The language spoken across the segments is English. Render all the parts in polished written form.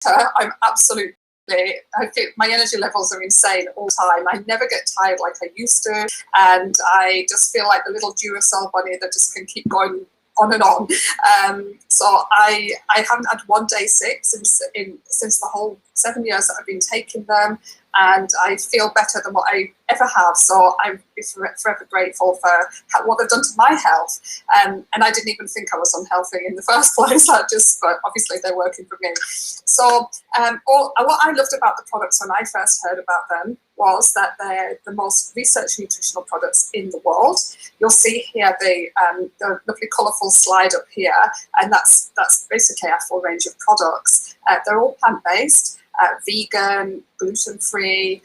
I'm absolutely, I think my energy levels are insane all the time. I never get tired like I used to, and I just feel like the little Duracell bunny that just can keep going on and on. So I haven't had one day sick since the whole 7 years that I've been taking them, and I feel better than what I ever have. So I'm forever grateful for what they've done to my health. And I didn't even think I was unhealthy in the first place. But obviously they're working for me. So what I loved about the products when I first heard about them was that they're the most research nutritional products in the world. You'll see here the lovely colourful slide up here, and that's basically our full range of products. They're all plant-based, vegan, gluten-free,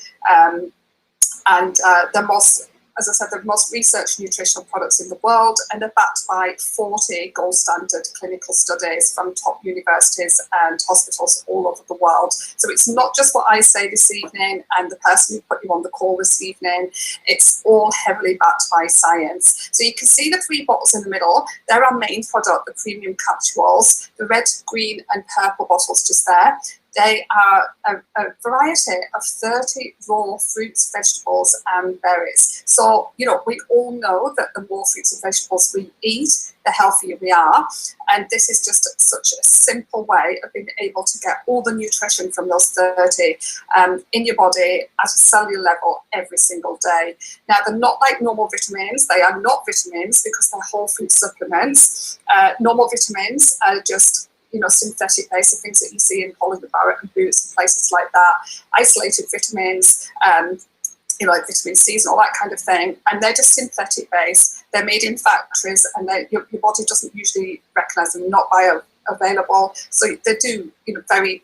and the most, as I said, the most research nutritional products in the world, and are backed by 40 gold standard clinical studies from top universities and hospitals all over the world. So it's not just what I say this evening and the person who put you on the call this evening, it's all heavily backed by science. So you can see the 3 bottles in the middle. They're our main product, the premium capsules, the red, green and purple bottles just there. They are a variety of 30 raw fruits, vegetables and berries. So, you know, we all know that the more fruits and vegetables we eat, the healthier we are. And this is just such a simple way of being able to get all the nutrition from those 30 in your body at a cellular level every single day. Now, they're not like normal vitamins. They are not vitamins because they're whole food supplements. Normal vitamins are just synthetic basic things that you see in Holland Barrett and Boots and places like that, isolated vitamins, like vitamin C's and all that kind of thing, and they're just synthetic base. They're made in factories, and your body doesn't usually recognise them, not bioavailable. So they do, very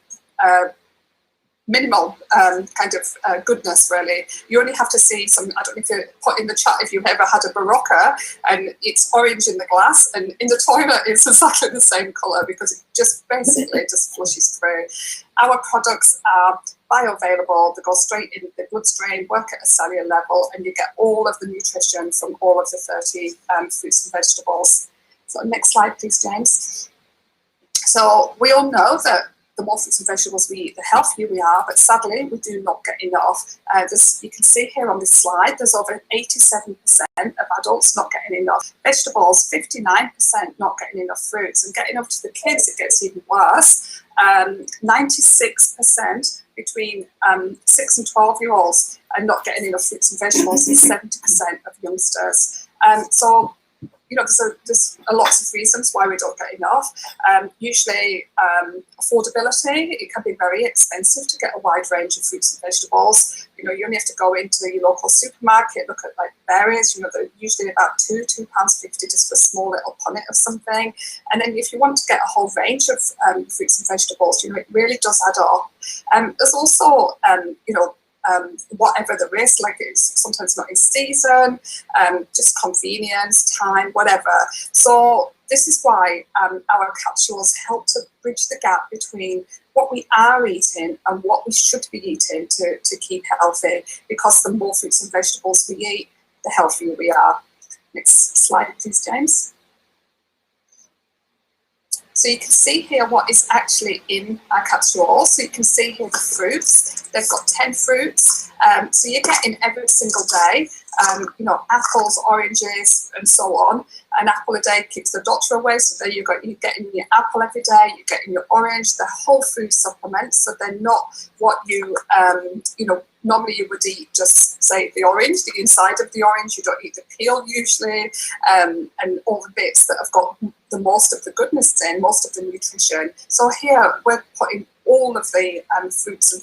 minimal kind of goodness, really. You only have to see some, I don't know if you put in the chat if you've ever had a Barocca, and it's orange in the glass, and in the toilet it's exactly the same colour because it just basically just flushes through. Our products are bioavailable, they go straight in the bloodstream, work at a cellular level, and you get all of the nutrition from all of the 30 fruits and vegetables. So next slide, please, James. So we all know that the more fruits and vegetables we eat, the healthier we are, but sadly we do not get enough. You can see here on this slide, there's over 87% of adults not getting enough vegetables, 59% not getting enough fruits, and getting up to the kids it gets even worse. 96% between 6 and 12-year-olds are not getting enough fruits and vegetables, and 70% of youngsters. So there's a lots of reasons why we don't get enough. Usually affordability, it can be very expensive to get a wide range of fruits and vegetables. You only have to go into your local supermarket, look at like berries, they're usually about £2.50 just for a small little punnet of something. And then if you want to get a whole range of fruits and vegetables, it really does add up. There's also, whatever the risk, like it's sometimes not in season, just convenience, time, whatever. So this is why our capsules help to bridge the gap between what we are eating and what we should be eating to keep healthy, because the more fruits and vegetables we eat, the healthier we are. Next slide, please, James. So you can see here what is actually in our capsules. So you can see here the fruits. They've got 10 fruits. So you're getting every single day, apples, oranges, and so on. An apple a day keeps the doctor away. So there you're getting your apple every day. You're getting your orange. They're whole food supplements. So they're not what you, normally you would eat just, say, the orange, the inside of the orange. You don't eat the peel usually, and all the bits that have got the most of the goodness in, most of the nutrition. So here we're putting all of the fruits and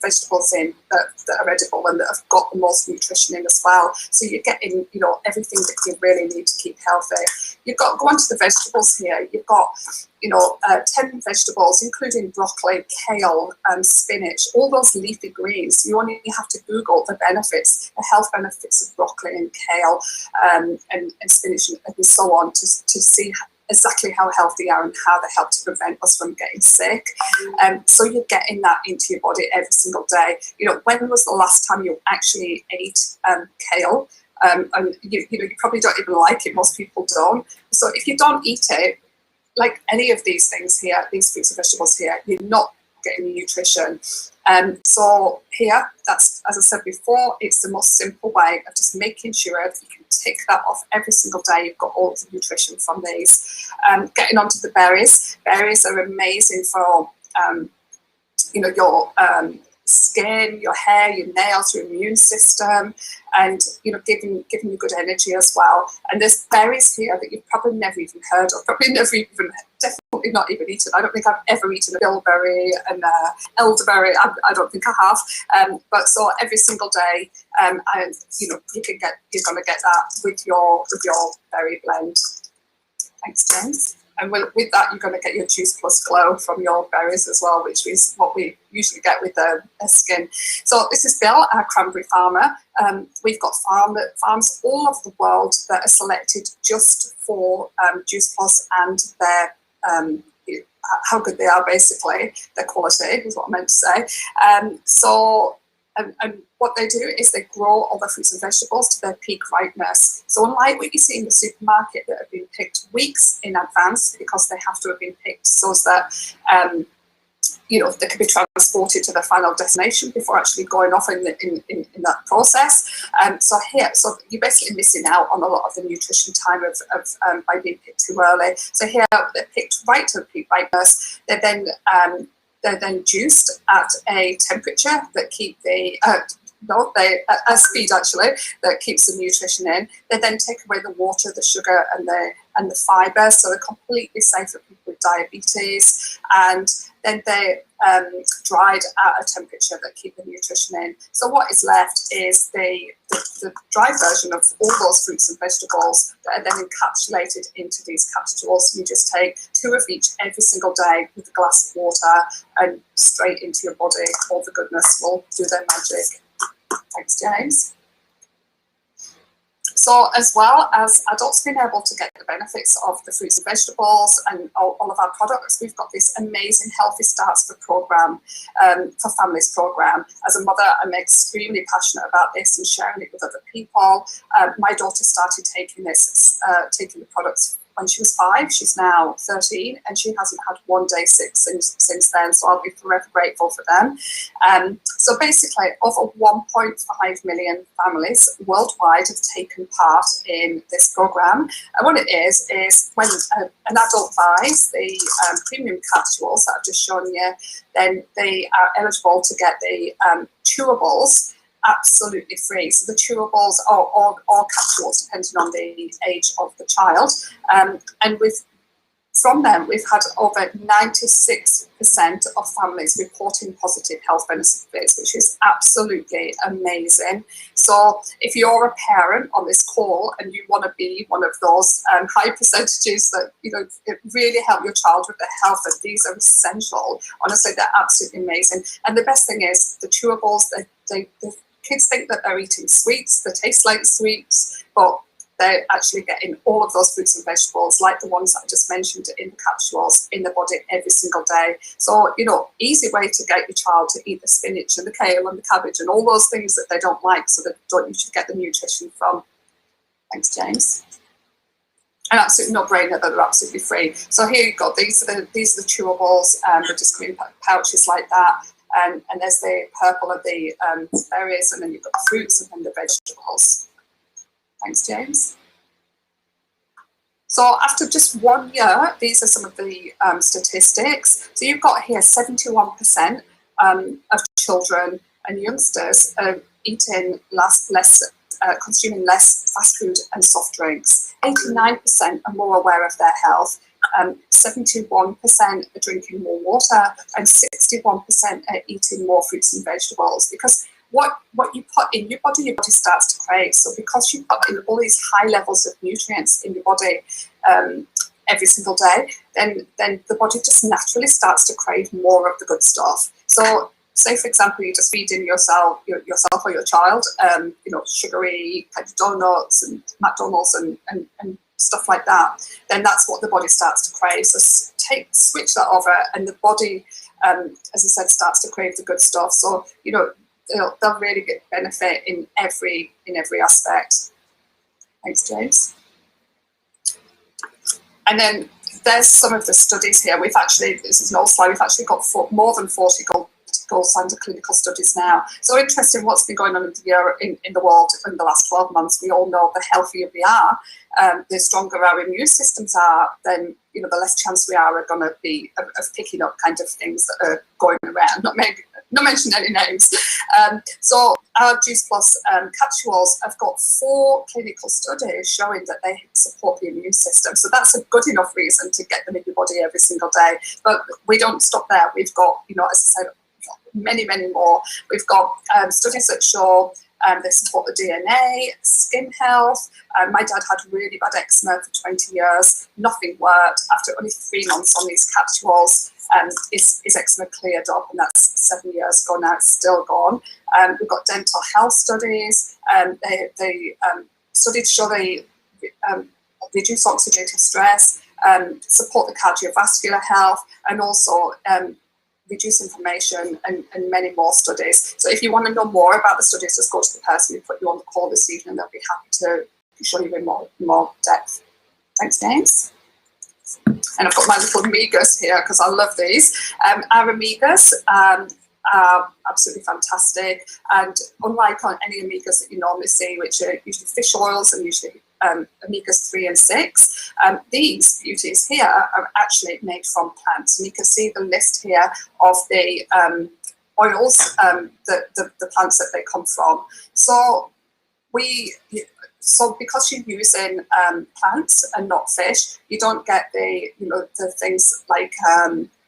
vegetables in that are edible and that have got the most nutrition in as well. So you're getting, everything that you really need to keep healthy. You've got, go on to the vegetables here. You've got, 10 vegetables, including broccoli, kale, spinach, all those leafy greens. You only have to Google the benefits, the health benefits of broccoli and kale and spinach and so on to see exactly how healthy they are and how they help to prevent us from getting sick. So you're getting that into your body every single day. When was the last time you actually ate kale? And you probably don't even like it. Most people don't. So if you don't eat it, like any of these things here, these fruits and vegetables here, you're not getting nutrition. So here, that's, as I said before, it's the most simple way of just making sure that you can tick that off every single day. You've got all of the nutrition from these. Getting onto the berries. Berries are amazing for your skin, your hair, your nails, your immune system, and giving you good energy as well. And there's berries here that you've probably never even heard of, definitely not even eaten. I don't think I've ever eaten a bilberry and elderberry. I don't think I have. But so every single day, and you're going to get that with your berry blend. Thanks, James. And with that, you're going to get your Juice Plus Glow from your berries as well, which is what we usually get with the skin. So this is Bill, our cranberry farmer. We've got farms all over the world that are selected just for Juice Plus and their how good they are, basically, their quality is what I meant to say. And what they do is they grow all the fruits and vegetables to their peak ripeness. So unlike what you see in the supermarket that have been picked weeks in advance, because they have to have been picked so that they can be transported to their final destination before actually going off in that process. So you're basically missing out on a lot of the nutrition time of by being picked too early. So here they're picked right to the peak ripeness. They're then juiced at a temperature that keep the a speed actually that keeps the nutrition in. They then take away the water, the sugar, and the fibre, so they're completely safe for people with diabetes. And then they're dried at a temperature that keep the nutrition in. So what is left is the dry version of all those fruits and vegetables that are then encapsulated into these capsules. You just take 2 of each every single day with a glass of water and straight into your body. All the goodness will do their magic. Thanks, James. So as well as adults being able to get the benefits of the fruits and vegetables and all of our products, we've got this amazing Healthy Starts for Families program. As a mother, I'm extremely passionate about this and sharing it with other people. My daughter started taking the products when she was 5. She's now 13, and she hasn't had one day sick since then, so I'll be forever grateful for them. So basically, over 1.5 million families worldwide have taken part in this program. And what it is when an adult buys the premium capsules that I've just shown you, then they are eligible to get the chewables absolutely free. So the chewables or capsules, depending on the age of the child. And from them, we've had over 96% of families reporting positive health benefits, which is absolutely amazing. So if you're a parent on this call and you want to be one of those high percentages that really help your child with their health, and these are essential. Honestly, they're absolutely amazing. And the best thing is the chewables. The kids think that they're eating sweets. They taste like sweets, but they're actually getting all of those fruits and vegetables, like the ones that I just mentioned, in the capsules in the body every single day. So, easy way to get your child to eat the spinach and the kale and the cabbage and all those things that they don't like, so that you should get the nutrition from. Thanks, James. An absolute no-brainer that they're absolutely free. So here you've got these are the chewables. They're just green pouches like that. And there's the purple of the berries, and then you've got the fruits and then the vegetables. Thanks, James. So after just 1 year, these are some of the statistics. So you've got here 71% of children and youngsters are consuming less fast food and soft drinks. 89% are more aware of their health. 71% are drinking more water, and 61% are eating more fruits and vegetables, because what you put in your body starts to crave. So because you put in all these high levels of nutrients in your body every single day, then the body just naturally starts to crave more of the good stuff. So say, for example, you're just feeding yourself or your child, sugary kind of donuts and McDonald's and stuff like that, then that's what the body starts to crave. So switch that over, and the body, as I said, starts to crave the good stuff. So they'll really get benefit in every aspect. Thanks, James. And then there's some of the studies here. We've actually, this is an old slide, we've actually got more than 40 gold standard clinical studies now. So interesting what's been going on in the world in the last 12 months. We all know the healthier we are, the stronger our immune systems are, then the less chance we are going to be of picking up kind of things that are going around. Not mentioning any names. So our Juice Plus capsules have got 4 clinical studies showing that they support the immune system. So that's a good enough reason to get them in your body every single day. But we don't stop there. We've got, as I said, many, many more. We've got studies that show they support the DNA, skin health. My dad had really bad eczema for 20 years. Nothing worked. After only 3 months on these capsules, his eczema cleared up, and that's 7 years ago now. It's still gone. We've got dental health studies. They studies show they reduce oxidative stress, support the cardiovascular health, and also reduce inflammation, and many more studies. So if you want to know more about the studies, just go to the person who put you on the call this evening. They'll be happy to show you in more depth. Thanks, James. And I've got my little Omegas here because I love these. Our Omegas are absolutely fantastic, and unlike on any Omegas that you normally see, which are usually fish oils and usually Omegas 3 and 6, these beauties here are actually made from plants, and you can see the list here of the oils, the plants that they come from. So because you're using plants and not fish, you don't get the things like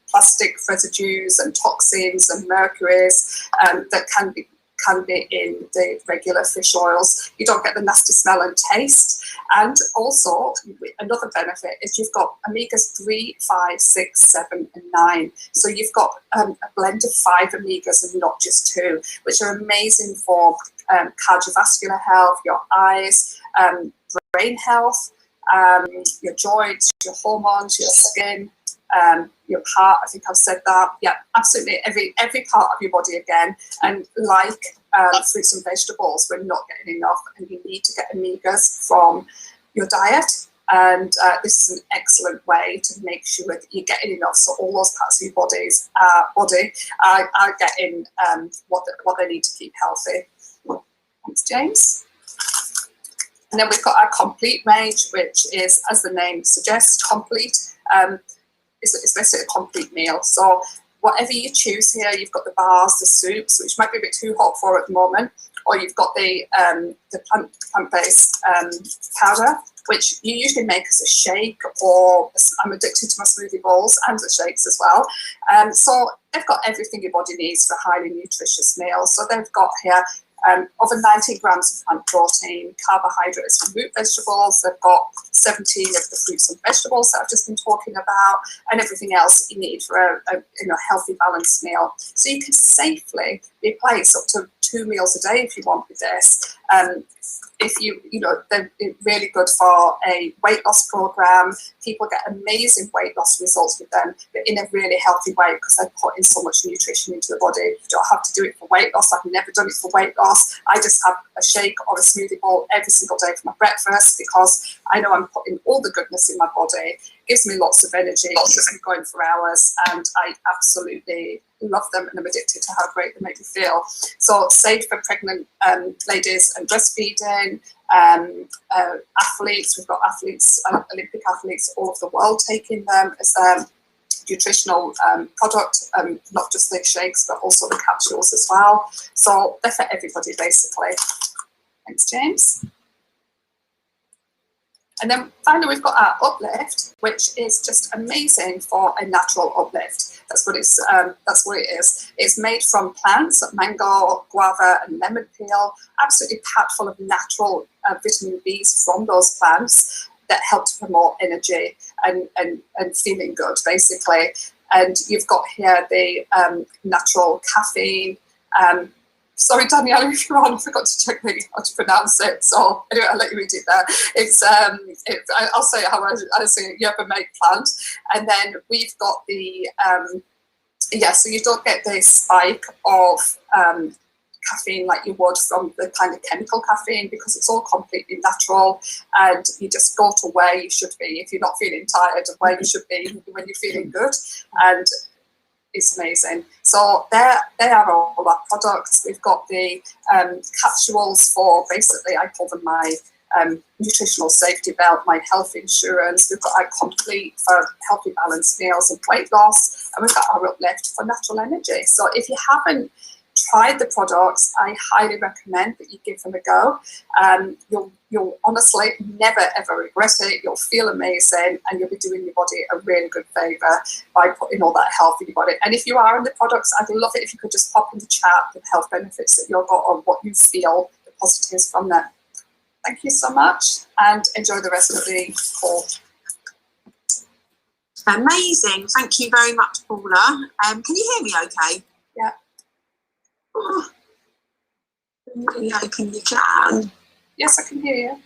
plastic residues and toxins and mercuries that can be in the regular fish oils. You don't get the nasty smell and taste. And also, another benefit is you've got omegas 3, 5, 6, 7, and 9. So you've got a blend of 5 omegas and not just 2, which are amazing for cardiovascular health, your eyes, brain health, your joints, your hormones, your skin, your heart. I think I've said that. Yeah, absolutely. Every part of your body again. And like fruits and vegetables, we're not getting enough, and you need to get omegas from your diet. And this is an excellent way to make sure that you're getting enough, so all those parts of your body are getting what they need to keep healthy. Thanks, James. And then we've got our complete range, which is, as the name suggests, complete. It's basically a complete meal. So whatever you choose here, you've got the bars, the soups, which might be a bit too hot for at the moment, or you've got the plant-based powder, which you usually make as a shake, or I'm addicted to my smoothie bowls and the shakes as well. So they've got everything your body needs for a highly nutritious meal. So they've got here over 19 grams of plant protein, carbohydrates from root vegetables. They've got 17 of the fruits and vegetables that I've just been talking about, and everything else that you need for a healthy, balanced meal. So you can safely replace up to 2 meals a day if you want with this. If they're really good for a weight loss program. People get amazing weight loss results with them, but in a really healthy way, because they're putting so much nutrition into the body. You don't have to do it for weight loss. I've never done it for weight loss. I just have a shake or a smoothie bowl every single day for my breakfast, because I know I'm putting all the goodness in my body. It gives me lots of energy, keeps me going for hours, and I absolutely love them, and I'm addicted to how great they make me feel. So safe for pregnant ladies and breastfeeding, athletes. We've got athletes, Olympic athletes all over the world taking them as their nutritional product, not just the shakes, but also the capsules as well. So they're for everybody, basically. Thanks, James. And then finally, we've got our Uplift, which is just amazing for a natural uplift. That's what it is. It's made from plants, mango, guava, and lemon peel, absolutely packed full of natural vitamin Bs from those plants that help to promote energy and feeling good, basically. And you've got here the natural caffeine. Sorry, Daniela, if you're on, I forgot to check how to pronounce it. So anyway, I'll let you read it there. It's I'll say it how I say it, yerba mate plant. And then we've got the, so you don't get the spike of caffeine like you would from the kind of chemical caffeine, because it's all completely natural, and you just go to where you should be if you're not feeling tired, and where you should be when you're feeling good. And it's amazing. So they are all our products. We've got the capsules for, basically I call them my nutritional safety belt, my health insurance. We've got our complete for healthy balanced meals and weight loss, and we've got our uplift for natural energy. So if you haven't tried the products, I highly recommend that you give them a go. You'll honestly never ever regret it. You'll feel amazing, and you'll be doing your body a really good favour by putting all that health in your body. And if you are in the products, I'd love it if you could just pop in the chat the health benefits that you've got, or what you feel the positives from them. Thank you so much, and enjoy the rest of the call. Amazing. Thank you very much, Paula. Can you hear me okay? Yeah. Oh, I'm really hoping you can. Yes, I can hear you.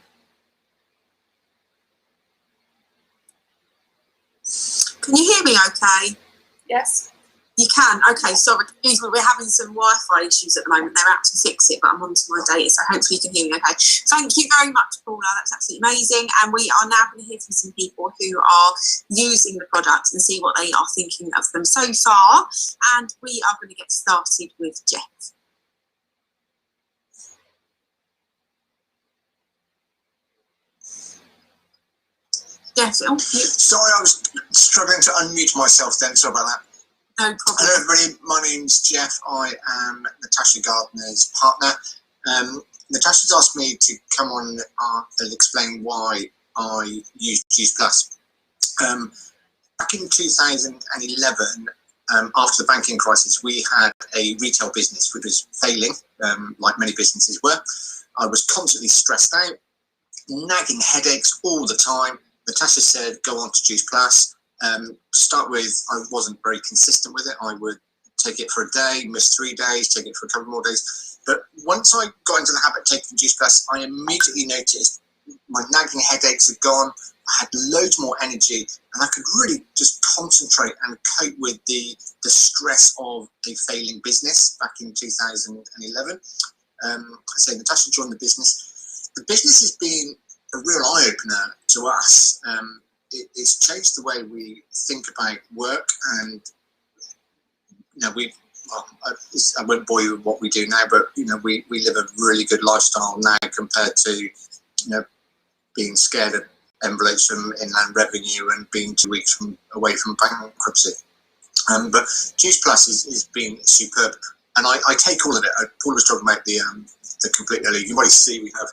Can you hear me okay? Yes. You can? Okay, sorry, excuse me, we're having some Wi-Fi issues at the moment. They're out to fix it, but I'm onto my data, so hopefully you can hear me okay. Thank you very much, Paula, that's absolutely amazing. And we are now going to hear from some people who are using the products and see what they are thinking of them so far. And we are going to get started with Jeff. Jeff, oh, sorry, I was struggling to unmute myself then, sorry about that. No problem. Hello everybody, my name's Jeff. I am Natasha Gardner's partner. Natasha's asked me to come on and explain why I use Juice Plus. Back in 2011, after the banking crisis, we had a retail business which was failing, like many businesses were. I was constantly stressed out, nagging headaches all the time. Natasha said, go on to Juice Plus. To start with, I wasn't very consistent with it. I would take it for a day, miss 3 days, take it for a couple more days. But once I got into the habit of taking Juice Plus, I immediately noticed my nagging headaches had gone. I had loads more energy, and I could really just concentrate and cope with the stress of a failing business back in 2011. I say Natasha joined the business. The business has been a real eye-opener to us. It's changed the way we think about work, and I won't bore you with what we do now, but we live a really good lifestyle now compared to being scared of envelopes from Inland Revenue and being 2 weeks away from bankruptcy. But Juice Plus has been superb, and I take all of it. Paul was talking about the complete early. You might see we have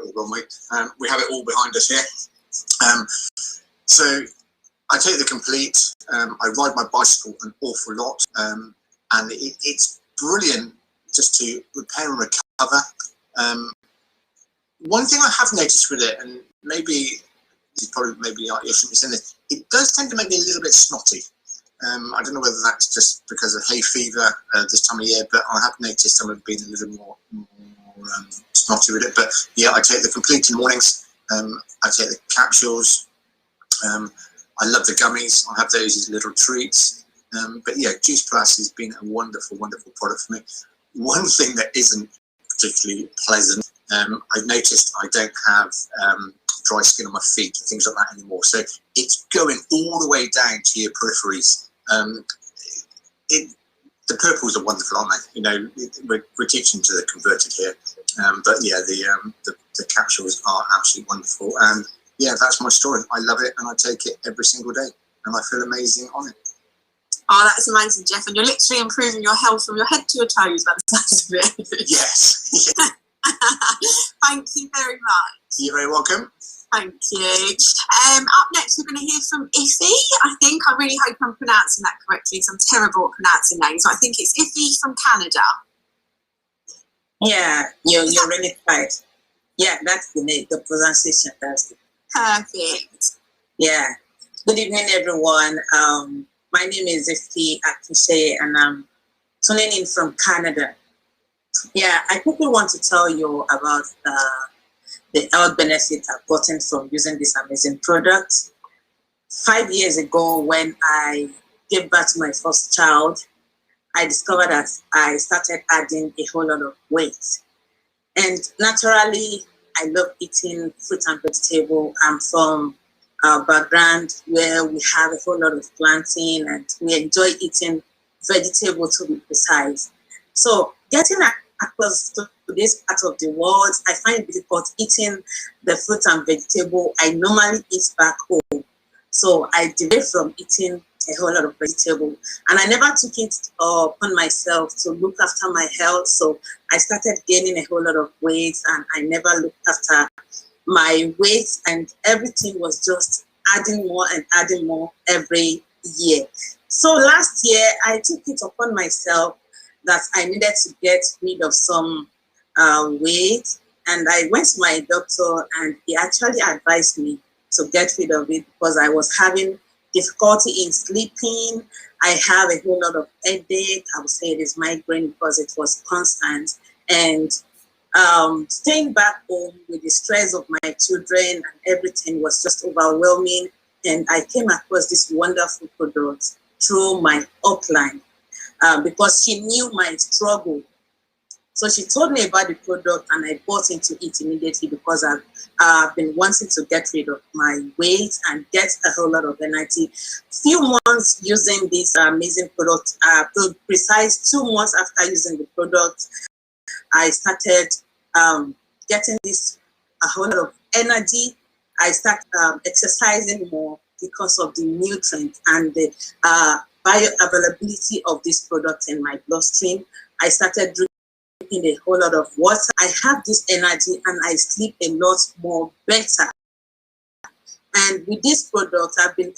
it all, we have it all behind us here. So I take the complete. I ride my bicycle an awful lot, and it's brilliant just to repair and recover. One thing I have noticed with it, and maybe I shouldn't be saying this, it does tend to make me a little bit snotty. I don't know whether that's just because of hay fever this time of year, but I have noticed some have been a little more snotty with it. But yeah, I take the complete in the mornings. I take the capsules. I love the gummies. I have those as little treats. But yeah, Juice Plus has been a wonderful, wonderful product for me. One thing that isn't particularly pleasant, I've noticed I don't have dry skin on my feet and things like that anymore. So it's going all the way down to your peripheries. The purples are wonderful, aren't they? We're teaching to the converted here. But yeah, the capsules are absolutely wonderful. And yeah, that's my story. I love it, and I take it every single day, and I feel amazing on it. Oh, that's amazing, Jeff. And you're literally improving your health from your head to your toes, by the sounds of it. Yes. Thank you very much. You're very welcome. Thank you. Up next, we're going to hear from Iffy. I really hope I'm pronouncing that correctly, because I'm terrible at pronouncing names. So I think it's Iffy from Canada. Yeah, you're really right. Yeah, that's the name, the pronunciation. That's it. Perfect. Yeah. Good evening, everyone. My name is Iffy Akishe, and I'm tuning in from Canada. Yeah, I quickly want to tell you about the health benefits I've gotten from using this amazing product. 5 years ago, when I gave birth to my first child, I discovered that I started adding a whole lot of weight. And naturally, I love eating fruit and vegetable. I'm from a background where we have a whole lot of planting and we enjoy eating vegetable, to be precise. So getting across to this part of the world, I find it difficult eating the fruit and vegetable I normally eat back home. So I deviate from eating a whole lot of vegetable, and I never took it upon myself to look after my health. So I started gaining a whole lot of weight, and I never looked after my weight, and everything was just adding more and adding more every year. So last year I took it upon myself that I needed to get rid of some weight, and I went to my doctor, and he actually advised me to get rid of it because I was having difficulty in sleeping. I have a whole lot of headache. I would say it is migraine because it was constant. And staying back home with the stress of my children and everything was just overwhelming. And I came across this wonderful product through my upline because she knew my struggle. So she told me about the product, and I bought into it immediately because I've been wanting to get rid of my weight and get a whole lot of energy. Few months using this amazing product, to precise 2 months after using the product, I started getting this a whole lot of energy. I started exercising more because of the nutrient and the bioavailability of this product in my bloodstream. I started drinking a whole lot of water. I have this energy and I sleep a lot more better. And with this product, I've been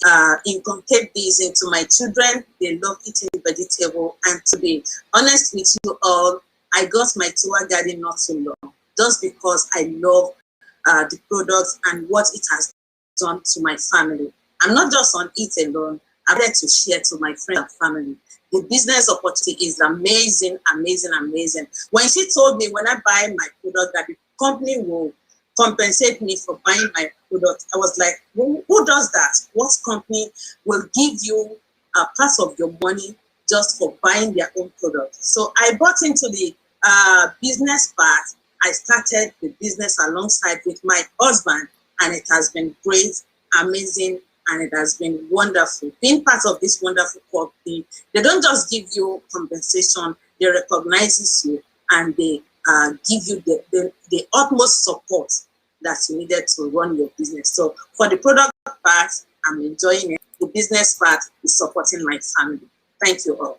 inculcate this into my children. They love eating vegetable. And to be honest with you all, I got my tour garden not too long just because I love the product and what it has done to my family. I'm not just on it alone. I'm ready to share to my friends and family. The business opportunity is amazing, amazing, amazing. When she told me when I buy my product that the company will compensate me for buying my product, I was like, who does that? What company will give you a part of your money just for buying their own product? So I bought into the business part. I started the business alongside with my husband, and it has been great, amazing, and it has been wonderful. Being part of this wonderful company, they don't just give you compensation, they recognize you, and they give you the utmost support that you needed to run your business. So for the product part, I'm enjoying it. The business part is supporting my family. Thank you all.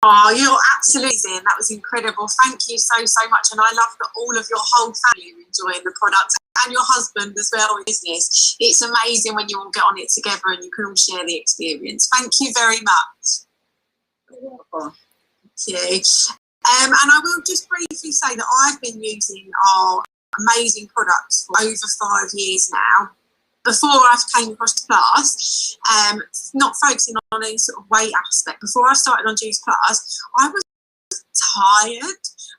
Oh, you're absolutely amazing. That was incredible. Thank you so much. And I love that all of your whole family are enjoying the product, and your husband as well with business. It's amazing when you all get on it together and you can all share the experience. Thank you very much. You're welcome. Thank you. And I will just briefly say that I've been using our amazing products for over 5 years now. Before I came across Plus, not focusing on any sort of weight aspect, before I started on Juice Plus, I was tired.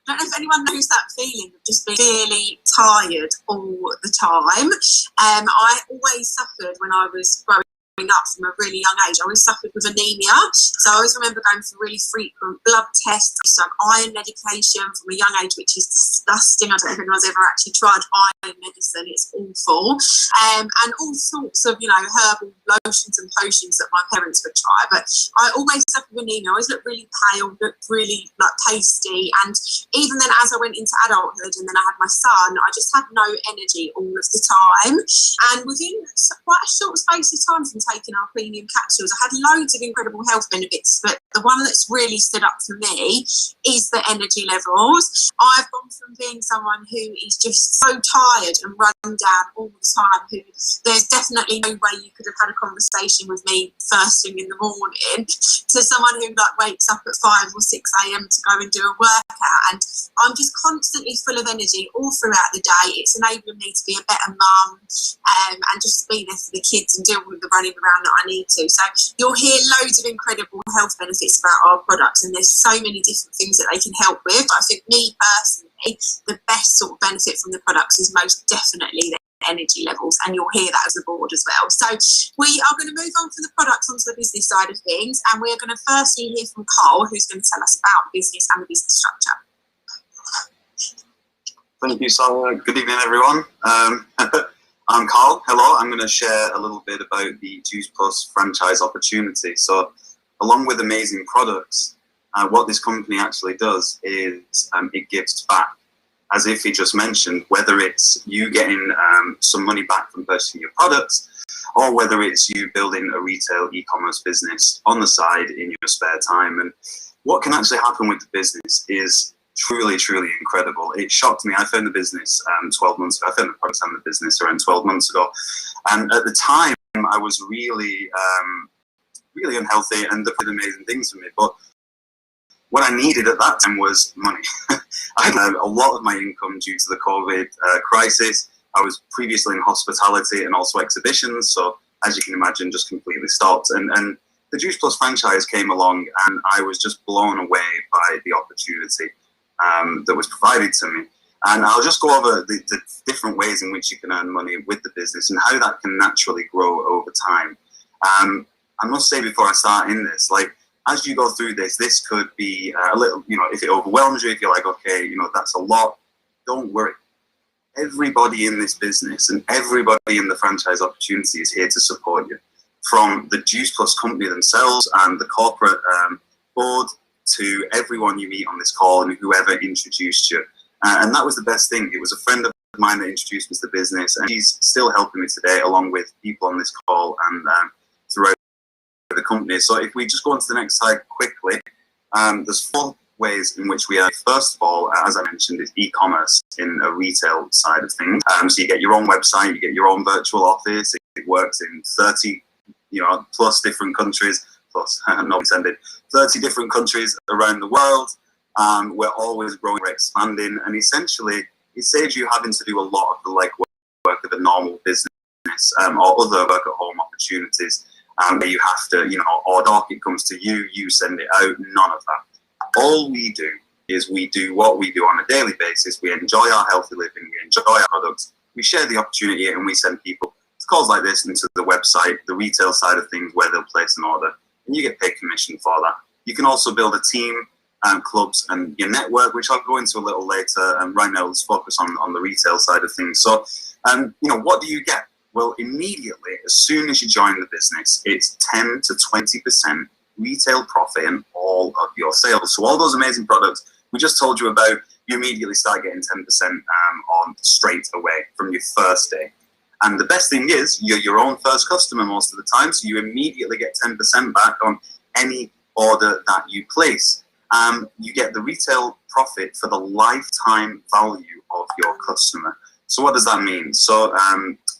I don't know if anyone knows that feeling of just being really tired all the time. I always suffered when I was growing up from a really young age. I always suffered with anemia, so I always remember going for really frequent blood tests, like iron medication from a young age, which is disgusting. I don't know if anyone's ever actually tried iron medicine. It's awful. And all sorts of, herbal lotions and potions that my parents would try. But I always suffered with anemia. I always looked really pale, looked really pasty. And even then, as I went into adulthood and then I had my son, I just had no energy all of the time. And within quite a short space of time from taking our premium capsules, I had loads of incredible health benefits, but the one that's really stood up for me is the energy levels. I've gone from being someone who is just so tired and run down all the time, who there's definitely no way you could have had a conversation with me first thing in the morning, to someone who wakes up at 5 or 6 a.m. to go and do a workout, and I'm just constantly full of energy all throughout the day. It's enabling me to be a better mum, and just to be there for the kids and deal with the running around that I need to. So you'll hear loads of incredible health benefits about our products, and there's so many different things that they can help with. I think me personally, the best sort of benefit from the products is most definitely the energy levels, and you'll hear that as a board as well. So we are going to move on from the products onto the business side of things, and we're going to firstly hear from Carl, who's going to tell us about the business and the business structure. Thank you, Sarah. Good evening, everyone. I'm Carl. Hello. I'm going to share a little bit about the Juice Plus franchise opportunity. So, along with amazing products, what this company actually does is it gives back. As Iffy just mentioned, whether it's you getting some money back from purchasing your products, or whether it's you building a retail e-commerce business on the side in your spare time. And what can actually happen with the business is truly, truly incredible. It shocked me. I found the business 12 months ago. I found the products and the business around 12 months ago. And at the time, I was really, really unhealthy, and they did amazing things for me. But what I needed at that time was money. I had a lot of my income due to the COVID crisis. I was previously in hospitality and also exhibitions. So as you can imagine, just completely stopped. And the Juice Plus franchise came along, and I was just blown away by the opportunity that was provided to me. And I'll just go over the different ways in which you can earn money with the business and how that can naturally grow over time. I must say before I start in this, like, as you go through this, this could be a little, if it overwhelms you, if you're like, okay, that's a lot, don't worry. Everybody in this business and everybody in the franchise opportunity is here to support you. From the Juice Plus company themselves and the corporate board to everyone you meet on this call and whoever introduced you. And that was the best thing. It was a friend of mine that introduced me to the business, and he's still helping me today, along with people on this call and throughout the company. So if we just go on to the next slide quickly, there's 4 ways in which we are. First of all, as I mentioned, is e-commerce in a retail side of things. So you get your own website, you get your own virtual office. It works in 30, plus different countries, plus not intended, 30 different countries around the world. We're always growing, we're expanding, and essentially it saves you having to do a lot of the legwork of a normal business or other work at home opportunities. Where you have to, order, it comes to you, you send it out, none of that. All we do is we do what we do on a daily basis. We enjoy our healthy living, we enjoy our products, we share the opportunity, and we send people to calls like this into the website, the retail side of things, where they'll place an order, and you get paid commission for that. You can also build a team, clubs, and your network, which I'll go into a little later. And right now, let's focus on the retail side of things. So, what do you get? Well, immediately, as soon as you join the business, it's 10 to 20% retail profit in all of your sales. So all those amazing products we just told you about, you immediately start getting 10% on straight away from your first day. And the best thing is, you're your own first customer most of the time, so you immediately get 10% back on any order that you place. You get the retail profit for the lifetime value of your customer. So what does that mean? So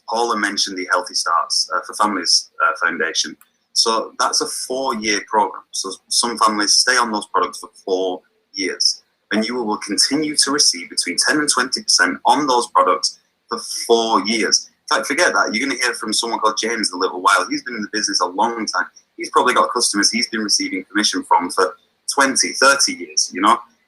Paula mentioned the Healthy Starts for Families Foundation. So that's a 4-year program. So some families stay on those products for 4 years, and you will continue to receive between 10 and 20% on those products for 4 years. In fact, forget that. You're going to hear from someone called James in a little while. He's been in the business a long time. He's probably got customers he's been receiving commission from for 20, 30 years.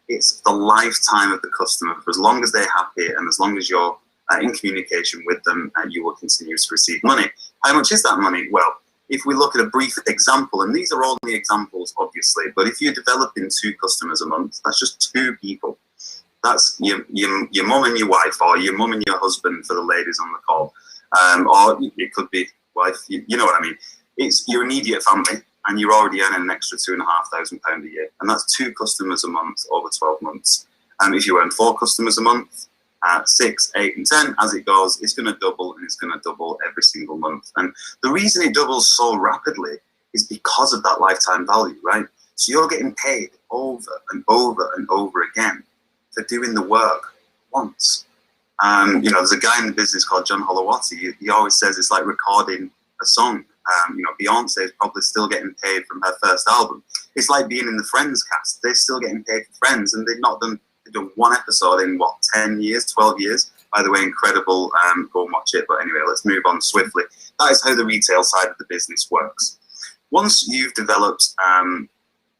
It's the lifetime of the customer. For as long as they're happy and as long as you're in communication with them, you will continue to receive money. How much is that money? Well, if we look at a brief example, and these are only examples, obviously, but if you're developing 2 customers a month, that's just 2 people. That's your mum and your wife, or your mum and your husband for the ladies on the call, or it could be wife. You know what I mean? It's your immediate family, and you're already earning an extra £2,500 a year, and that's 2 customers a month over 12 months. If you earn 4 customers a month, 6, 8, and 10, as it goes, it's going to double, and it's going to double every single month. And the reason it doubles so rapidly is because of that lifetime value, right? So you're getting paid over and over and over again for doing the work once. There's a guy in the business called John Holowati. He always says it's like recording a song. Beyonce is probably still getting paid from her first album. It's like being in the Friends cast. They're still getting paid for Friends, and they've done 1 episode in 10 years, 12 years. By the way, incredible. Go and watch it. But anyway, let's move on swiftly. That is how the retail side of the business works. Once you've developed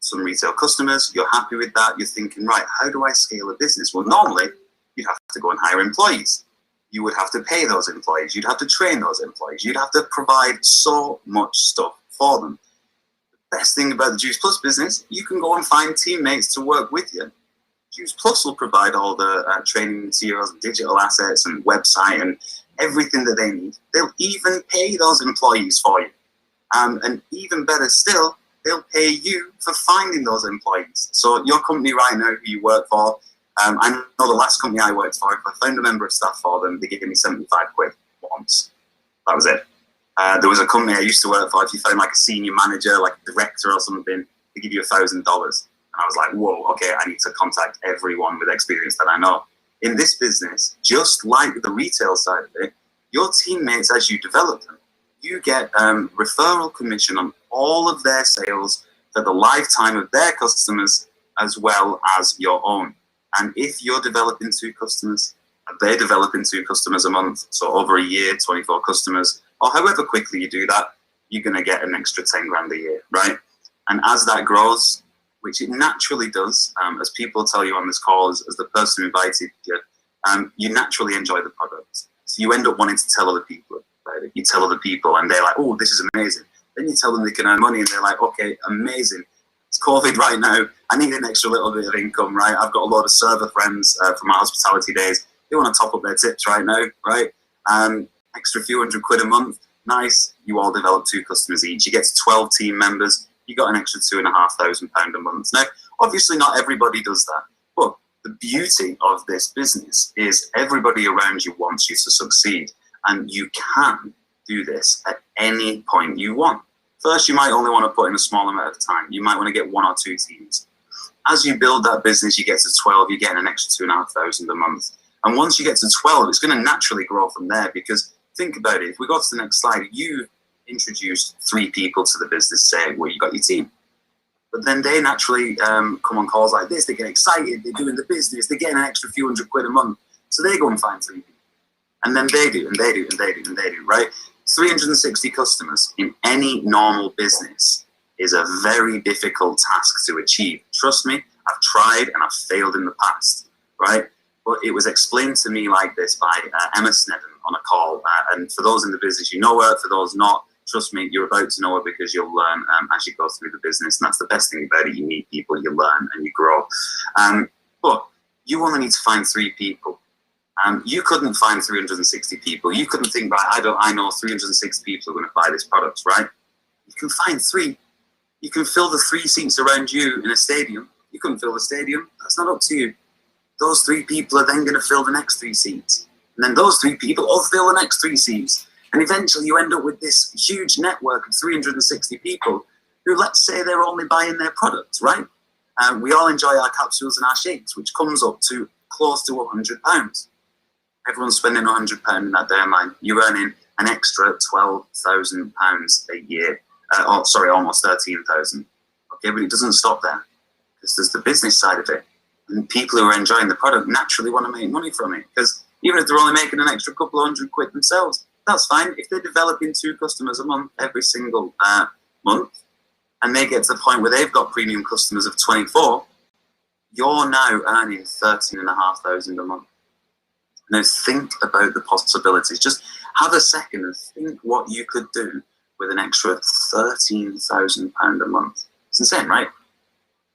some retail customers, you're happy with that, you're thinking, right, how do I scale a business? Well, normally you'd have to go and hire employees. you would have to pay those employees. You'd have to train those employees. You'd have to provide so much stuff for them. The best thing about the Juice Plus business, you can go and find teammates to work with you. Juice Plus will provide all the training materials, digital assets, and website, and everything that they need. They'll even pay those employees for you. And even better still, they'll pay you for finding those employees. So your company right now, who you work for, I know the last company I worked for, if I found a member of staff for them, they gave me 75 quid once. That was it. There was a company I used to work for, if you found like a senior manager, like a director or something, they give you $1,000. And I was like, whoa, okay, I need to contact everyone with experience that I know. In this business, just like the retail side of it, your teammates, as you develop them, you get referral commission on all of their sales for the lifetime of their customers as well as your own. And if you're developing 2 customers, they're developing 2 customers a month, so over a year, 24 customers, or however quickly you do that, you're going to get an extra 10 grand a year, right? And as that grows, which it naturally does, as people tell you on this call, as the person who invited you, you naturally enjoy the product. So you end up wanting to tell other people about it. You tell other people and they're like, oh, this is amazing. Then you tell them they can earn money and they're like, okay, amazing. It's COVID right now. I need an extra little bit of income, right? I've got a lot of server friends from my hospitality days. They want to top up their tips right now, right? Extra few hundred quid a month. Nice. You all develop 2 customers each. You get to 12 team members. You got an extra £2,500 a month. Now, obviously not everybody does that, but the beauty of this business is everybody around you wants you to succeed, and you can do this at any point you want. First, you might only want to put in a small amount of time. You might want to get 1 or 2 teams. As you build that business, you get to 12, you're getting an extra £2,500 a month. And once you get to 12, it's going to naturally grow from there, because think about it. If we go to the next slide, you introduced 3 people to the business, say, well, you got your team. But then they naturally come on calls like this, they get excited, they're doing the business, they're getting an extra few hundred quid a month. So they go and find 3 people. And then they do, and they do, and they do, and they do, right? 360 customers in any normal business is a very difficult task to achieve. Trust me, I've tried and I've failed in the past, right? But it was explained to me like this by Emma Snedden on a call. And for those in the business, you know her. For those not, trust me, you're about to know her, because you'll learn as you go through the business. And that's the best thing about it. You meet people, you learn, and you grow. But you only need to find 3 people. You couldn't find 360 people. You couldn't think, right, I know 360 people are going to buy this product, right? You can find 3. You can fill the 3 seats around you in a stadium. You couldn't fill the stadium. That's not up to you. Those 3 people are then going to fill the next 3 seats. And then those 3 people all fill the next 3 seats. And eventually you end up with this huge network of 360 people who, let's say, they're only buying their product, right? We all enjoy our capsules and our shakes, which comes up to close to £100. Everyone's spending £100 in that downline. You're earning an extra £12,000 a year. Almost 13,000. Okay, but it doesn't stop there, because there's the business side of it. And people who are enjoying the product naturally want to make money from it, because even if they're only making an extra couple of hundred quid themselves, that's fine. If they're developing 2 customers a month every single month, and they get to the point where they've got premium customers of 24, you're now earning 13,500 a month. Now think about the possibilities. Just have a second and think what you could do with an extra £13,000 a month. It's insane, right?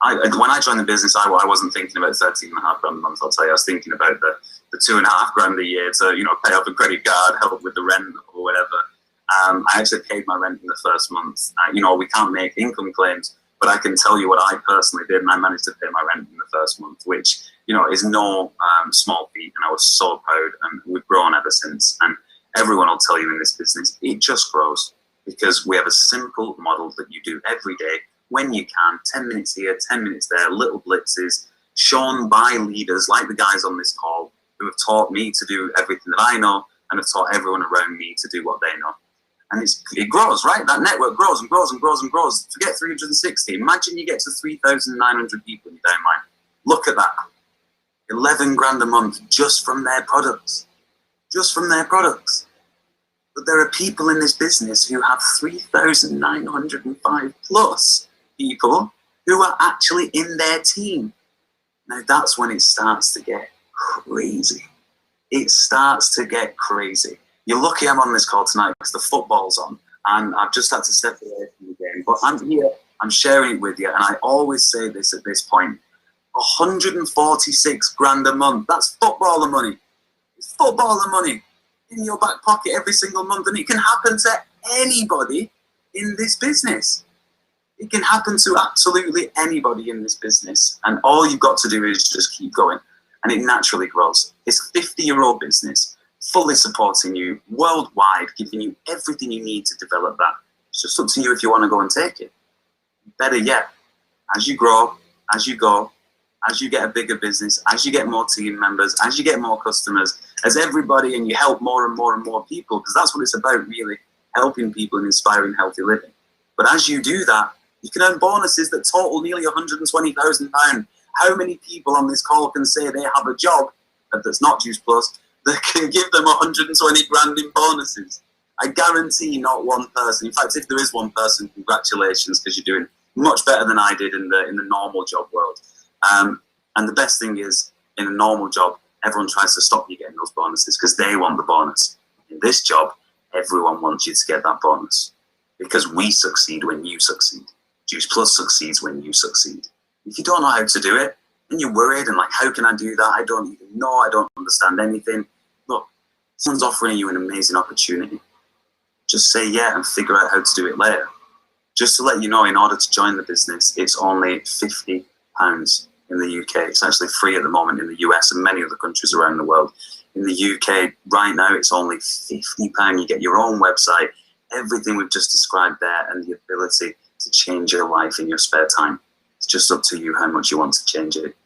When I joined the business, I wasn't thinking about 13,500 a month. I'll tell you, I was thinking about the 2.5 grand a year to pay off a credit card, help with the rent or whatever. I actually paid my rent in the first month. We can't make income claims, but I can tell you what I personally did, and I managed to pay my rent in the first month, which is no small feat, and I was so proud. And we've grown ever since. And everyone will tell you in this business, it just grows because we have a simple model that you do every day when you can. 10 minutes here, 10 minutes there, little blitzes, shown by leaders like the guys on this call who have taught me to do everything that I know and have taught everyone around me to do what they know. And it grows, right? That network grows and grows and grows and grows. Forget 360. Imagine you get to 3,900 people in your downline. Look at that. 11 grand a month just from their products. Just from their products. But there are people in this business who have 3,905 plus people who are actually in their team. Now that's when it starts to get crazy. it starts to get crazy. You're lucky I'm on this call tonight because the football's on and I've just had to step away from the game. But I'm here, I'm sharing it with you, and I always say this at this point. 146 grand a month, that's footballer money. It's footballer money in your back pocket every single month, and it can happen to anybody in this business. It can happen to absolutely anybody in this business, and all you've got to do is just keep going, and it naturally grows. It's a 50-year-old business, fully supporting you worldwide, giving you everything you need to develop that. It's just up to you if you want to go and take it. Better yet, as you grow, as you go, as you get a bigger business, as you get more team members, as you get more customers, as everybody, and you help more and more and more people, because that's what it's about, really, helping people and inspiring healthy living. But as you do that, you can earn bonuses that total nearly £120,000. How many people on this call can say they have a job that's not Juice Plus that can give them 120 grand in bonuses? I guarantee not one person. In fact, if there is one person, congratulations, because you're doing much better than I did in the normal job world. And the best thing is, in a normal job, everyone tries to stop you getting those bonuses because they want the bonus. In this job, everyone wants you to get that bonus because we succeed when you succeed. Juice Plus succeeds when you succeed. If you don't know how to do it, and you're worried and like, how can I do that? I don't even know. I don't understand anything. Look, someone's offering you an amazing opportunity. Just say yeah and figure out how to do it later. Just to let you know, in order to join the business, it's only £50 in the UK. It's actually free at the moment in the US and many other countries around the world. In the UK, right now, it's only £50. You get your own website, everything we've just described there, and the ability to change your life in your spare time. It's just up to you how much you want to change it.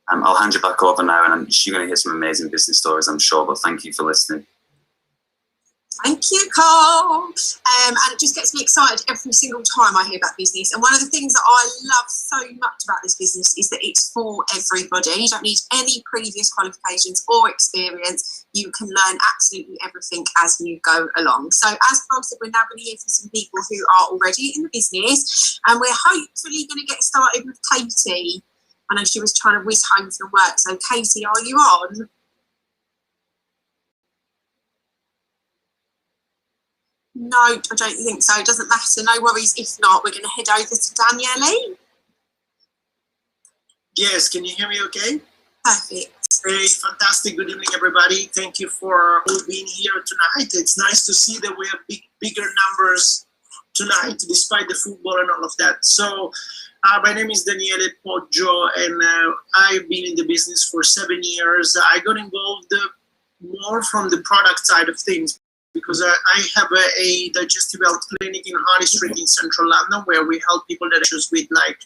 I'll hand you back over now, and you're going to hear some amazing business stories, I'm sure, but thank you for listening. Thank you, Carl. And it just gets me excited every single time I hear about business. And one of the things that I love so much about this business is that it's for everybody. You don't need any previous qualifications or experience. You can learn absolutely everything as you go along. So as Carl said, we're now going to hear from some people who are already in the business. And we're hopefully going to get started with Katie. I know she was trying to whiz home from work. So Katie, are you on? No, I don't think so. It doesn't matter. No worries. If not, we're going to head over to Daniele. Yes, can you hear me okay? Perfect. Hey, fantastic. Good evening, everybody. Thank you for all being here tonight. It's nice to see that we have bigger numbers tonight, despite the football and all of that. So, my name is Daniele Poggio, and I've been in the business for 7 years. I got involved more from the product side of things, because I have a digestive health clinic in Harley Street in central London, where we help people that have issues with like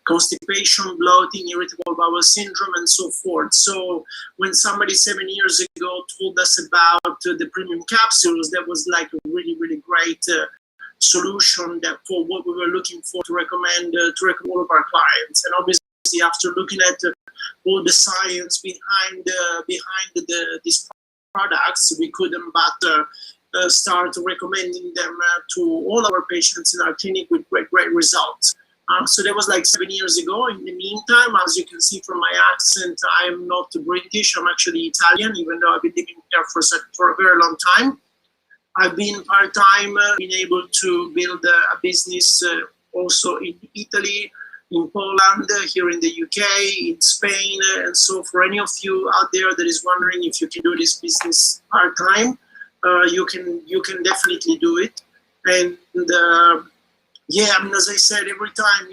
constipation, bloating, irritable bowel syndrome, and so forth. So when somebody 7 years ago told us about the premium capsules, that was like a really, really great solution that for what we were looking for to recommend all of our clients. And obviously, after looking at all the science behind these products, we couldn't but start recommending them to all our patients in our clinic with great results. So that was like 7 years ago. In the meantime, as you can see from my accent, I'm not British, I'm actually Italian, even though I've been living here for a very long time. I've been part-time, been able to build a business also in Italy, in Poland, here in the UK, in Spain. And so for any of you out there that is wondering if you can do this business part-time, you can definitely do it. And yeah, I mean, as I said, every time,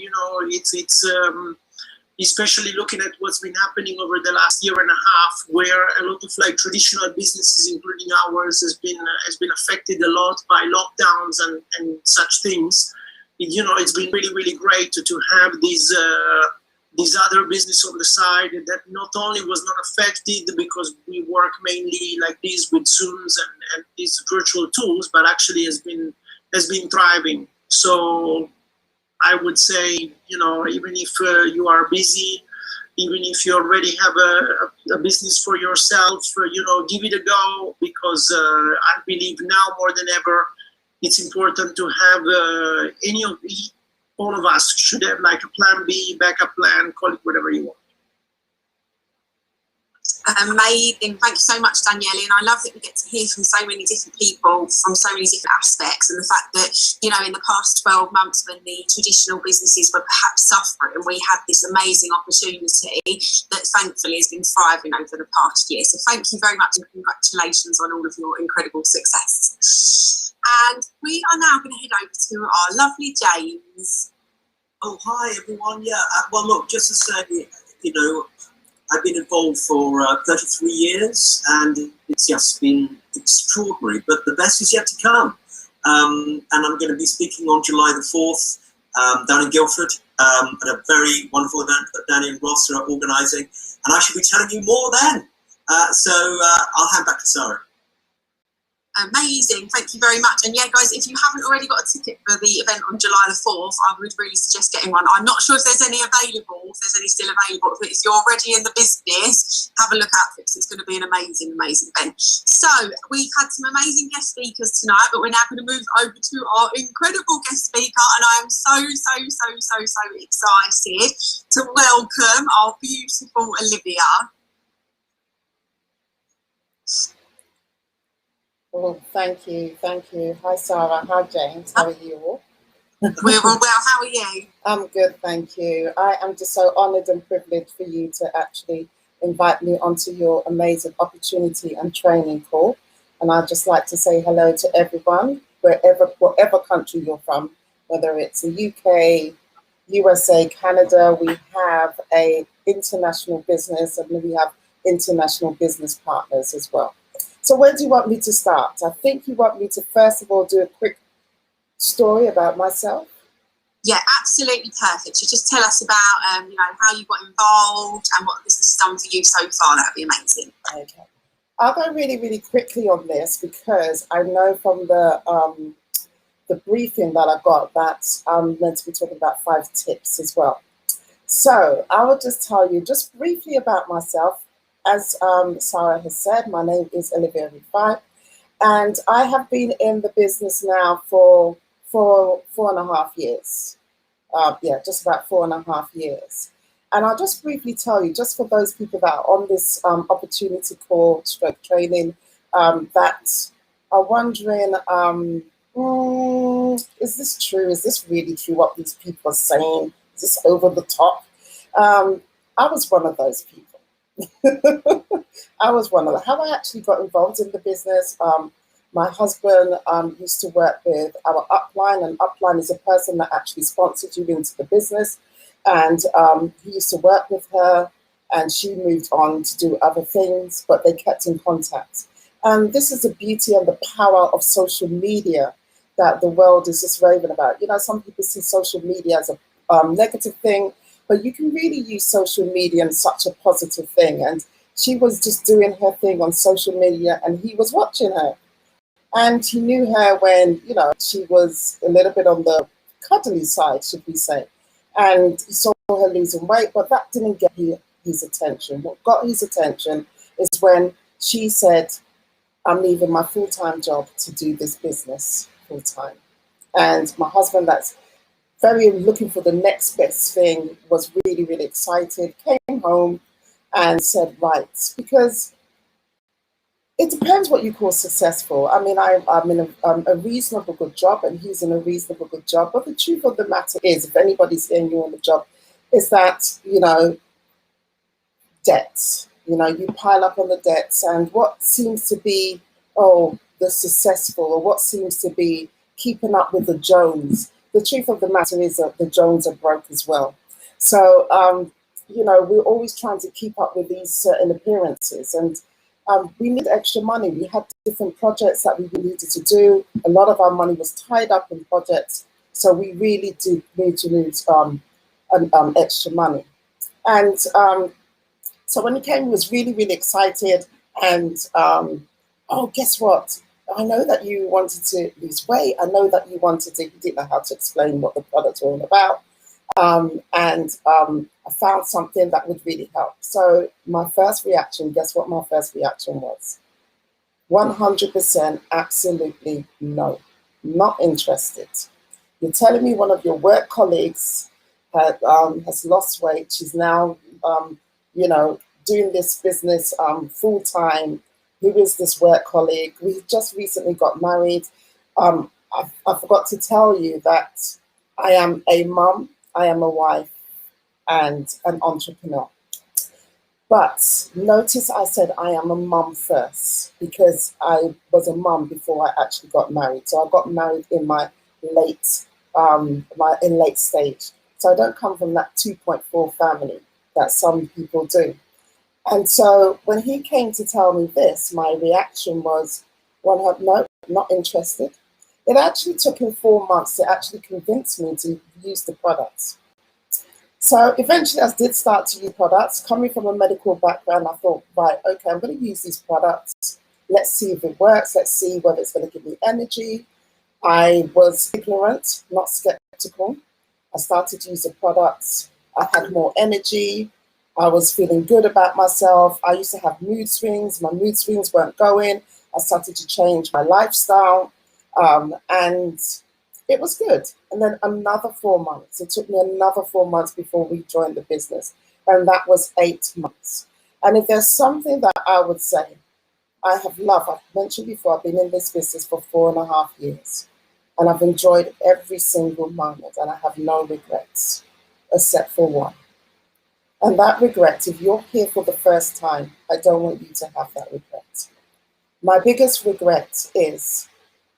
it's especially looking at what's been happening over the last year and a half, where a lot of like traditional businesses, including ours, has been affected a lot by lockdowns and such things. It's been really, really great to have these other business on the side that not only was not affected because we work mainly like this with Zooms and these virtual tools, but actually has been thriving. So I would say, even if you are busy, even if you already have a business for yourself, give it a go, because I believe now more than ever, it's important to have all of us should have like a plan B, backup plan, call it whatever you want. Amazing. Thank you so much, Danielle. And I love that we get to hear from so many different people from so many different aspects. And the fact that, you know, in the past 12 months when the traditional businesses were perhaps suffering, we had this amazing opportunity that thankfully has been thriving over the past year. So thank you very much and congratulations on all of your incredible success. And we are now going to head over to our lovely James. Oh, hi everyone. Yeah, well, look, just to say, you know, I've been involved for 33 years and it's just been extraordinary, but the best is yet to come. And I'm going to be speaking on July the 4th down in Guildford at a very wonderful event that Danny and Ross are organising. And I should be telling you more then. So I'll hand back to Sarah. Amazing, thank you very much. And yeah, guys, if you haven't already got a ticket for the event on July the 4th, I would really suggest getting one. I'm not sure if there's any available, if there's any still available, but if you're already in the business, have a look out for it because it's going to be an amazing, amazing event. So we've had some amazing guest speakers tonight, but we're now going to move over to our incredible guest speaker, and I am so excited to welcome our beautiful Olivia. Oh, thank you. Hi, Sarah. Hi, James. How are you all? We're all well. How are you? I'm good, thank you. I am just so honoured and privileged for you to actually invite me onto your amazing opportunity and training call. And I'd just like to say hello to everyone, whatever country you're from, whether it's the UK, USA, Canada. We have a international business and we have international business partners as well. So where do you want me to start? I think you want me to first of all do a quick story about myself. Yeah, absolutely perfect. So just tell us about you know, how you got involved and what this has done for you so far. That would be amazing. Okay, I'll go really quickly on this because I know from the briefing that I got that I'm meant to be talking about 5 tips as well. So I will just tell you just briefly about myself. As Sarah has said, my name is Olivia Rufai, and I have been in the business now for 4.5 years. Just about 4.5 years. And I'll just briefly tell you, just for those people that are on this opportunity call, stroke training, that are wondering, is this true? Is this really true what these people are saying? Is this over the top? I was one of those people. I was one of them. How I actually got involved in the business, my husband used to work with our upline, and upline is a person that actually sponsored you into the business. And he used to work with her, and she moved on to do other things, but they kept in contact. And this is the beauty and the power of social media that the world is just raving about. You know, some people see social media as a negative thing, but you can really use social media in such a positive thing. And she was just doing her thing on social media and he was watching her. And he knew her when, you know, she was a little bit on the cuddly side, should we say. And he saw her losing weight, but that didn't get his attention. What got his attention is when she said, I'm leaving my full-time job to do this business full-time. And my husband, that's very looking for the next best thing, was really excited, came home and said, right, because it depends what you call successful. I mean, I'm in a reasonable good job and he's in a reasonable good job. But the truth of the matter is, if anybody's hearing you on the job, is that, you know, debts, you know, you pile up on the debts, and what seems to be, the successful, or what seems to be keeping up with the Jones, the truth of the matter is that the Jones are broke as well. So, you know, we're always trying to keep up with these certain appearances, and we need extra money. We had different projects that we needed to do. A lot of our money was tied up in projects, so we really did need to lose extra money. And so when he came, he was really excited, and guess what? I know that you wanted to lose weight. I know that you wanted to, he didn't know how to explain what the products were all about. I found something that would really help. So my first reaction, guess what my first reaction was? 100% absolutely no, not interested. You're telling me one of your work colleagues has lost weight. She's now, you know, doing this business full time, who is this work colleague. We just recently got married. I forgot to tell you that I am a mum, I am a wife, and an entrepreneur. But notice I said I am a mum first because I was a mum before I actually got married. So I got married in my late stage. So I don't come from that 2.4 family that some people do. And so when he came to tell me this, my reaction was, well, no, not interested. It actually took him 4 months to actually convince me to use the products. So eventually I did start to use products. Coming from a medical background, I thought, right, okay, I'm going to use these products. Let's see if it works. Let's see whether it's going to give me energy. I was ignorant, not skeptical. I started to use the products. I had more energy. I was feeling good about myself. I used to have mood swings. My mood swings weren't going. I started to change my lifestyle. And it was good. And then another 4 months. It took me another 4 months before we joined the business. And that was 8 months. And if there's something that I would say, I have loved, I've mentioned before, I've been in this business for 4.5 years. And I've enjoyed every single moment. And I have no regrets, except for one. And that regret, if you're here for the first time, I don't want you to have that regret. My biggest regret is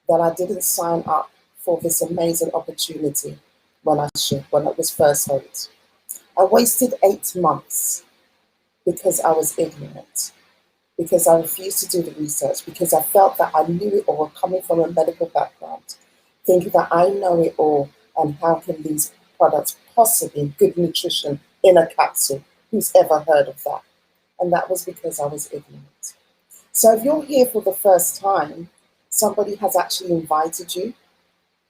that I didn't sign up for this amazing opportunity when it was first held. I wasted 8 months because I was ignorant, because I refused to do the research, because I felt that I knew it all, coming from a medical background, thinking that I know it all, and how can these products possibly, good nutrition in a capsule, who's ever heard of that? And that was because I was ignorant. So if you're here for the first time, somebody has actually invited you.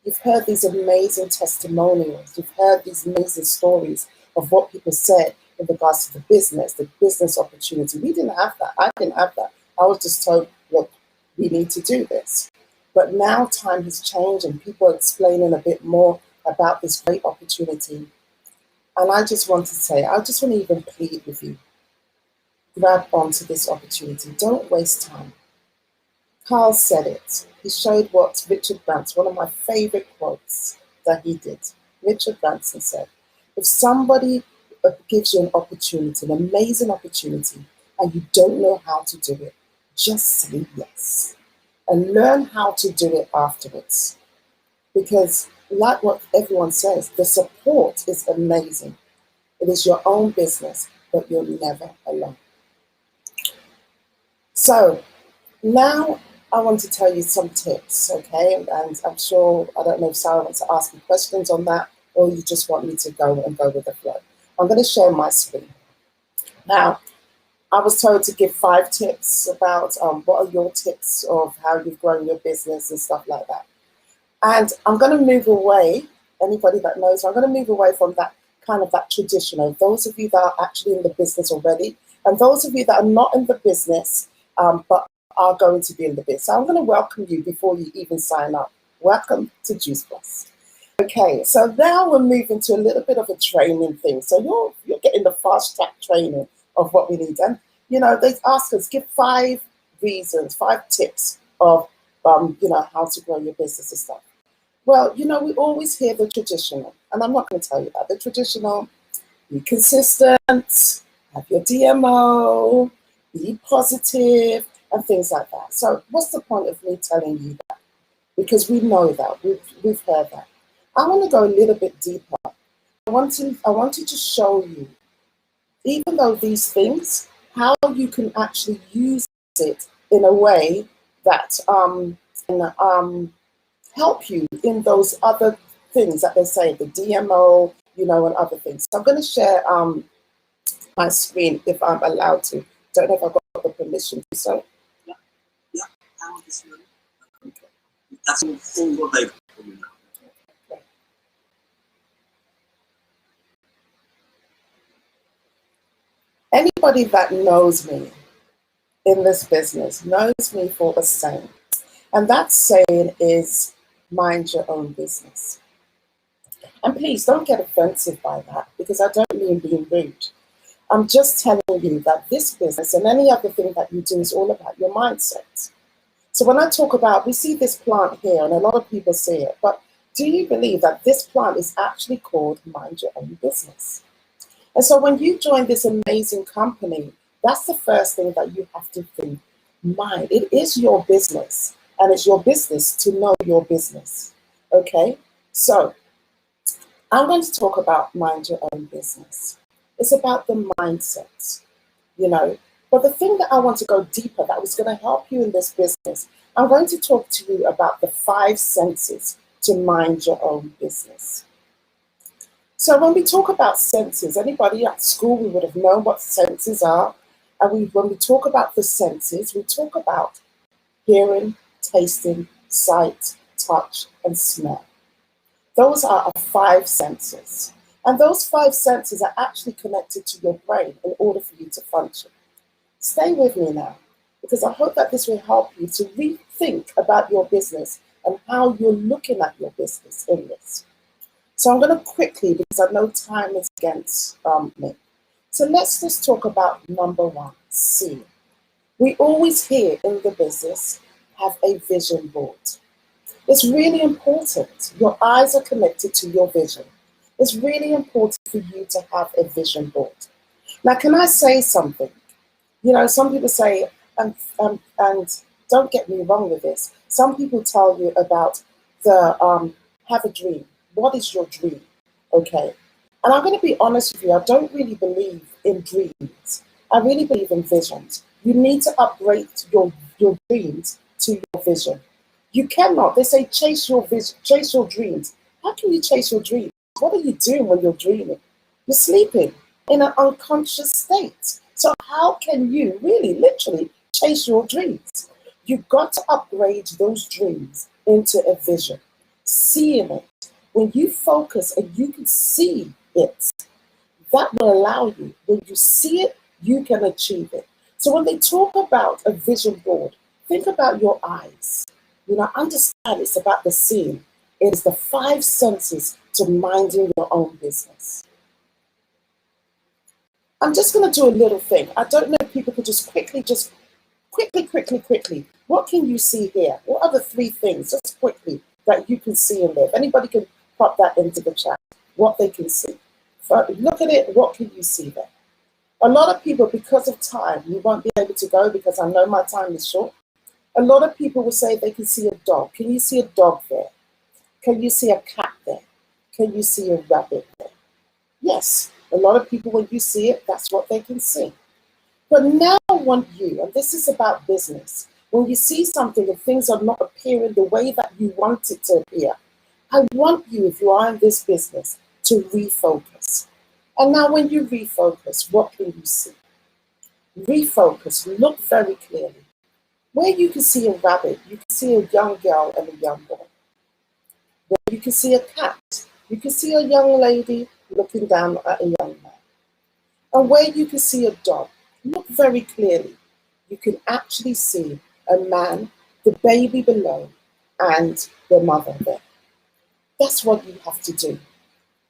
You've heard these amazing testimonials. You've heard these amazing stories of what people said in regards to the business opportunity. We didn't have that. I didn't have that. I was just told, look, we need to do this. But now time has changed and people are explaining a bit more about this great opportunity. And I just want to say, I just want to even plead with you. Grab onto this opportunity. Don't waste time. Carl said it. He showed what Richard Branson, one of my favorite quotes that he did. Richard Branson said, if somebody gives you an opportunity, an amazing opportunity, and you don't know how to do it, just say yes. And learn how to do it afterwards. Because like what everyone says, the support is amazing. It is your own business, but you're never alone. So now I want to tell you some tips, okay? And I'm sure, I don't know if Sarah wants to ask me questions on that, or you just want me to go with the flow. I'm going to share my screen. Now, I was told to give 5 tips about what are your tips of how you've grown your business and stuff like that. And I'm going to move away, anybody that knows, I'm going to move away from that kind of that traditional. Those of you that are actually in the business already, and those of you that are not in the business, but are going to be in the business. So I'm going to welcome you before you even sign up. Welcome to Juice Plus. Okay, so now we're moving to a little bit of a training thing. So you're getting the fast track training of what we need. And, you know, they ask us, give 5 reasons, 5 tips of, how to grow your business and stuff. Well, you know, we always hear the traditional, and I'm not going to tell you that. The traditional, be consistent, have your DMO, be positive, and things like that. So what's the point of me telling you that? Because we know that, we've heard that. I want to go a little bit deeper. I want to show you, even though these things, how you can actually use it in a way that can help you in those other things that they say, the DMO, and other things. So I'm going to share my screen if I'm allowed to. Don't know if I've got the permission to. So. Yeah, I want to see it. Okay. That's all what they've told me now. Anybody that knows me in this business knows me for a saying. And that saying is, mind your own business. And please don't get offensive by that, because I don't mean being rude. I'm just telling you that this business and any other thing that you do is all about your mindset. So when I talk about, we see this plant here and a lot of people see it, but do you believe that this plant is actually called Mind Your Own Business? And so when you join this amazing company, that's the first thing that you have to think, mind. It is your business, and it's your business to know your business. Okay? So I'm going to talk about Mind Your Own Business. It's about the mindset, you know. But the thing that I want to go deeper, that was going to help you in this business, I'm going to talk to you about the 5 senses to mind your own business. So when we talk about senses, anybody at school, we would have known what senses are. And when we talk about the senses, we talk about hearing, tasting, sight, touch, and smell. Those are our 5 senses. And those 5 senses are actually connected to your brain in order for you to function. Stay with me now, because I hope that this will help you to rethink about your business and how you're looking at your business in this. So I'm going to quickly, because I know time is against me. So let's just talk about number 1, see. We always hear in the business, have a vision board. It's really important. Your eyes are connected to your vision. It's really important for you to have a vision board. Now, can I say something? You know, some people say, and don't get me wrong with this, some people tell you about the have a dream. What is your dream? Okay. And I'm going to be honest with you, I don't really believe in dreams. I really believe in visions. You need to upgrade your dreams to your vision. You cannot, they say chase your vision, chase your dreams. How can you chase your dreams? What are you doing when you're dreaming? You're sleeping in an unconscious state. So how can you really, literally chase your dreams? You've got to upgrade those dreams into a vision, seeing it. When you focus and you can see it, that will allow you, when you see it, you can achieve it. So when they talk about a vision board, think about your eyes. You know, understand it's about the seeing. It is the 5 senses to minding your own business. I'm just going to do a little thing. I don't know if people could just quickly. What can you see here? What are the 3 things, just quickly, that you can see in there? If anybody can pop that into the chat, what they can see. Look at it, what can you see there? A lot of people, because of time, you won't be able to go because I know my time is short. A lot of people will say they can see a dog. Can you see a dog there? Can you see a cat there? Can you see a rabbit there? Yes, a lot of people, when you see it, that's what they can see. But now I want you, and this is about business, when you see something and things are not appearing the way that you want it to appear, I want you, if you are in this business, to refocus. And now when you refocus, what can you see? Refocus, look very clearly. Where you can see a rabbit, you can see a young girl and a young boy. Where you can see a cat, you can see a young lady looking down at a young man. And where you can see a dog, look very clearly. You can actually see a man, the baby below, and the mother there. That's what you have to do.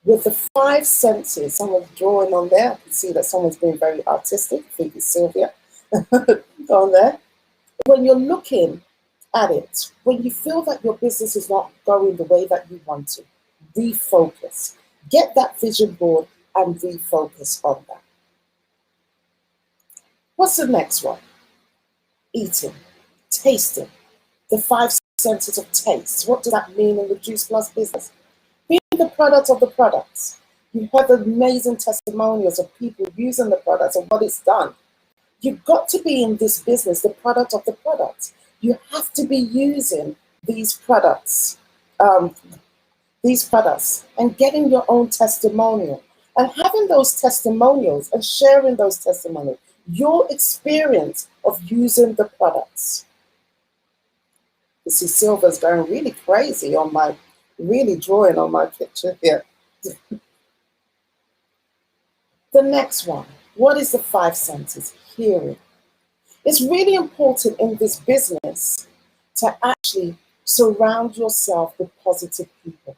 With the 5 senses, someone's drawing on there. I can see that someone's being very artistic. I think it's Sylvia on there. When you're looking at it, when you feel that your business is not going the way that you want to, refocus. Get that vision board and refocus on that. What's the next one? Eating, tasting, the 5 senses of taste. What does that mean in the Juice Plus business? Being the product of the products. You heard the amazing testimonials of people using the products and what it's done. You've got to be in this business, the product of the products. You have to be using these products and getting your own testimonial and having those testimonials and sharing those testimonials, your experience of using the products. You see, Silva's going really crazy on my, really drawing on my picture here. The next one, what is the 5 senses? Hearing. It's really important in this business to actually surround yourself with positive people,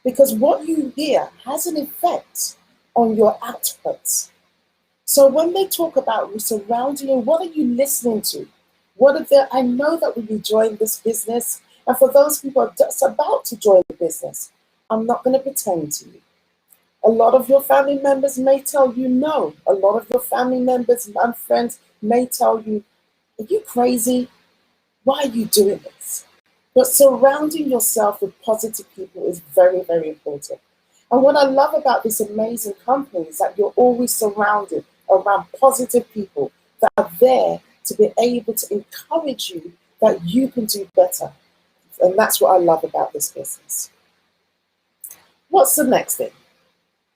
because what you hear has an effect on your output. So when they talk about surrounding you, what are you listening to? I know that when you join this business, and for those people who are just about to join the business, I'm not going to pretend to you. A lot of your family members may tell you no. A lot of your family members and friends may tell you, are you crazy? Why are you doing this? But surrounding yourself with positive people is very, very important. And what I love about this amazing company is that you're always surrounded around positive people that are there to be able to encourage you that you can do better. And that's what I love about this business. What's the next thing?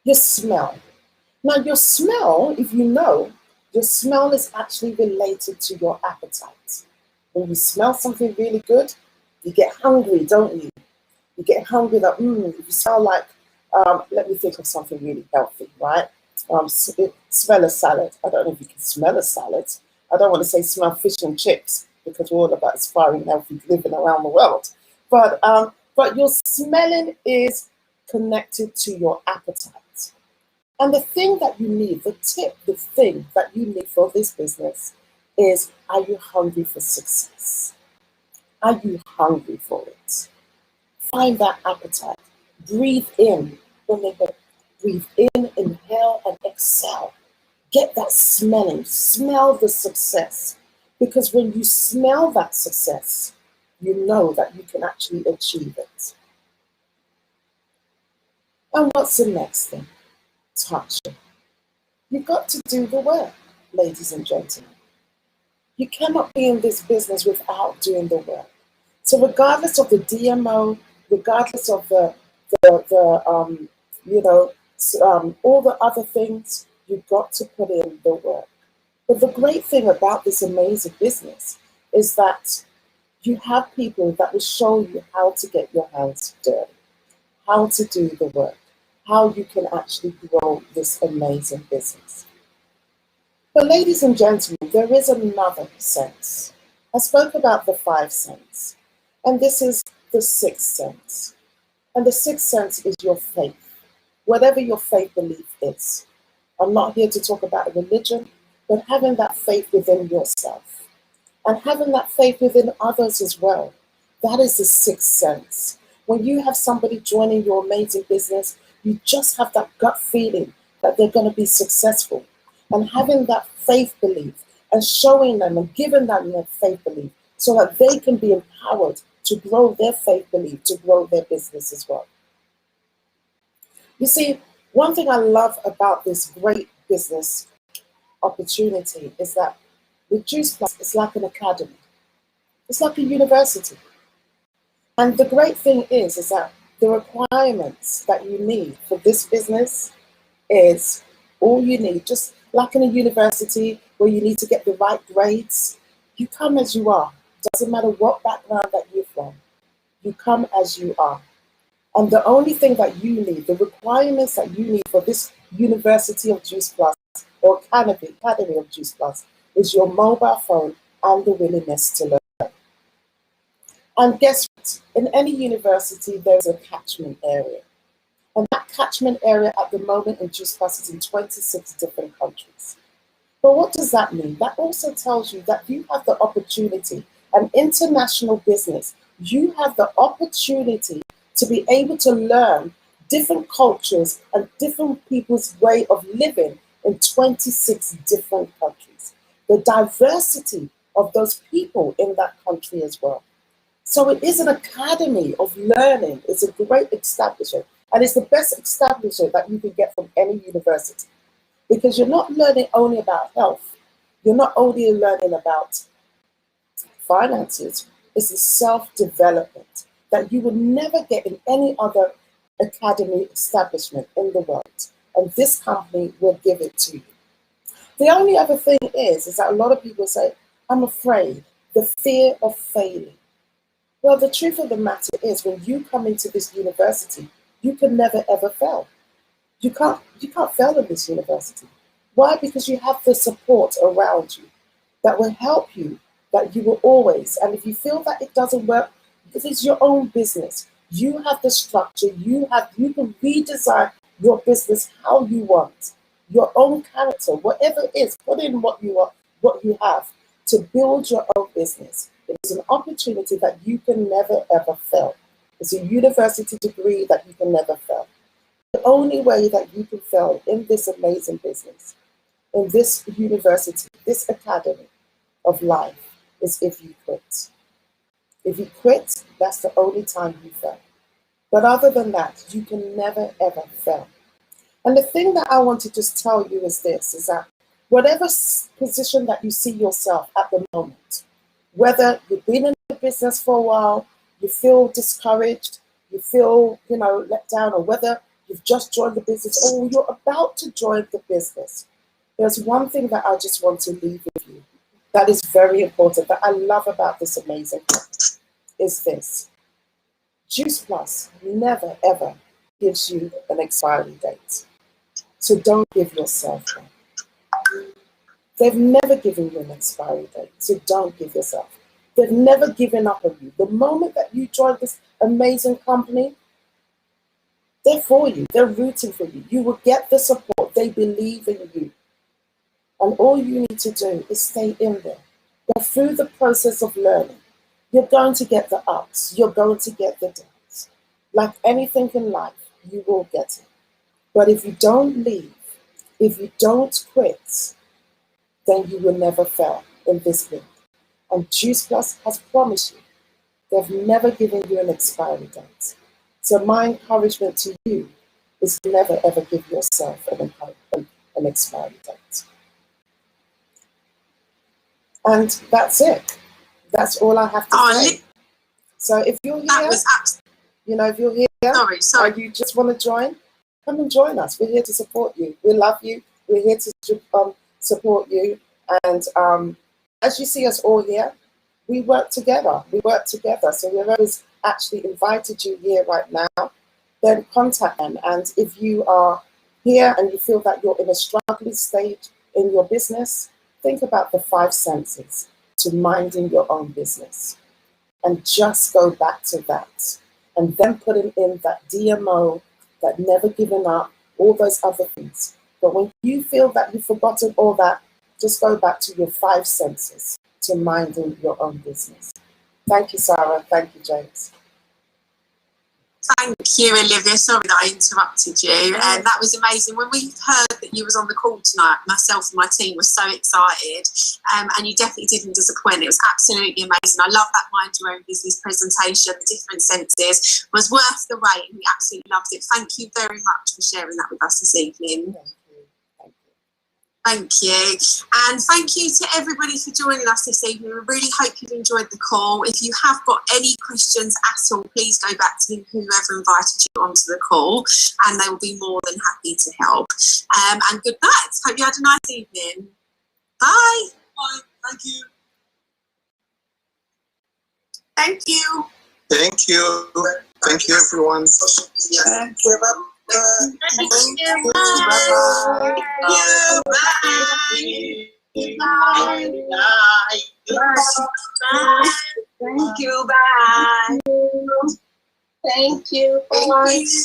Your smell. Now, your smell, if you know, your smell is actually related to your appetite. When you smell something really good, you get hungry, don't you? You get hungry that, you smell like, let me think of something really healthy, right? Smell a salad. I don't know if you can smell a salad. I don't want to say smell fish and chips because we're all about aspiring healthy living around the world. But your smelling is connected to your appetite. And the thing that you need, the thing that you need for this business is, are you hungry for success? Are you hungry for it? Find that appetite. Breathe in. Breathe in, inhale, and exhale. Get that smelling. Smell the success. Because when you smell that success, you know that you can actually achieve it. And what's the next thing? Touching. You've got to do the work, ladies and gentlemen. You cannot be in this business without doing the work. So regardless of the DMO, regardless of all the other things, you've got to put in the work. But the great thing about this amazing business is that you have people that will show you how to get your hands dirty, how to do the work, how you can actually grow this amazing business. But ladies and gentlemen, there is another sense. I spoke about the 5 senses, and this is the 6th sense. And the 6th sense is your faith, whatever your faith belief is. I'm not here to talk about a religion, but having that faith within yourself and having that faith within others as well. That is the 6th sense. When you have somebody joining your amazing business, you just have that gut feeling that they're going to be successful. And having that faith belief and showing them and giving them that faith belief so that they can be empowered to grow their faith belief, to grow their business as well. You see, one thing I love about this great business opportunity is that with Juice Plus, it's like an academy. It's like a university. And the great thing is that the requirements that you need for this business is all you need. Just like in a university where you need to get the right grades, you come as you are. Doesn't matter what background that you're from. You come as you are. And the only thing that you need, the requirements that you need for this University of Juice Plus or Academy of Juice Plus is your mobile phone and the willingness to learn. And guess what? In any university, there's a catchment area. And that catchment area at the moment in Juice Plus is in 26 different countries. But what does that mean? That also tells you that you have the opportunity, an international business, you have the opportunity to be able to learn different cultures and different people's way of living in 26 different countries. The diversity of those people in that country as well. So it is an academy of learning. It's a great establishment. And it's the best establishment that you can get from any university. Because you're not learning only about health. You're not only learning about finances. It's a self-development that you would never get in any other academy establishment in the world. And this company will give it to you. The only other thing is that a lot of people say, I'm afraid, the fear of failing. Well, the truth of the matter is when you come into this university, you can never ever fail. You can't fail in this university. Why? Because you have the support around you that will help you, that you will always, and if you feel that it doesn't work, this is your own business. You have the structure, you can redesign your business how you want. your own character, whatever it is, put in what you have to build your own business. It is an opportunity that you can never ever fail. It's a university degree that you can never fail. The only way that you can fail in this amazing business, in this university, this academy of life, is if you quit. If you quit, that's the only time you fail. But other than that, you can never ever fail. And the thing that I want to just tell you is this, is that whatever position that you see yourself at the moment, whether you've been in the business for a while, you feel discouraged, you feel, let down, or whether you've just joined the business or you're about to join the business, there's one thing that I just want to leave with you that is very important, that I love about this amazing company, is this. Juice Plus never ever gives you an expiry date. So don't give yourself one. They've never given you an expiry date, so don't give yourself. They've never given up on you. The moment that you join this amazing company, they're for you. They're rooting for you. You will get the support. They believe in you. And all you need to do is stay in there. Go through the process of learning. You're going to get the ups. You're going to get the downs. Like anything in life, you will get it. But if you don't leave, if you don't quit, then you will never fail in this business. And Juice Plus has promised you, they've never given you an expiry date. So my encouragement to you is never ever give yourself an expiry date. And that's it. That's all I have to say. So if you're here, if you're here, or you just want to join, come and join us. We're here to support you. We love you. We're here to support you. And as you see us all here, we work together. So whoever's actually invited you here right now, then contact them. And if you are here and you feel that you're in a struggling stage in your business, think about the 5 senses to minding your own business. And just go back to that. And then putting in that DMO, that never giving up, all those other things. But when you feel that you've forgotten all that, just go back to your 5 senses to minding your own business. Thank you, Sarah. Thank you, James. Thank you, Olivia. Sorry that I interrupted you. And that was amazing. When we heard that you was on the call tonight, myself and my team were so excited. And you definitely didn't disappoint. It was absolutely amazing. I love that Mind Your Own Business presentation. The different senses was worth the wait. And we absolutely loved it. Thank you very much for sharing that with us this evening. Thank you. And thank you to everybody for joining us this evening. We really hope you've enjoyed the call. If you have got any questions at all, please go back to whoever invited you onto the call and they will be more than happy to help. And good night. Hope you had a nice evening. Bye. Bye. Thank you. Thank you. Thank you. Thank you, everyone. Thank you. Thank you. Bye. Thank you. Bye. Thank you. Bye.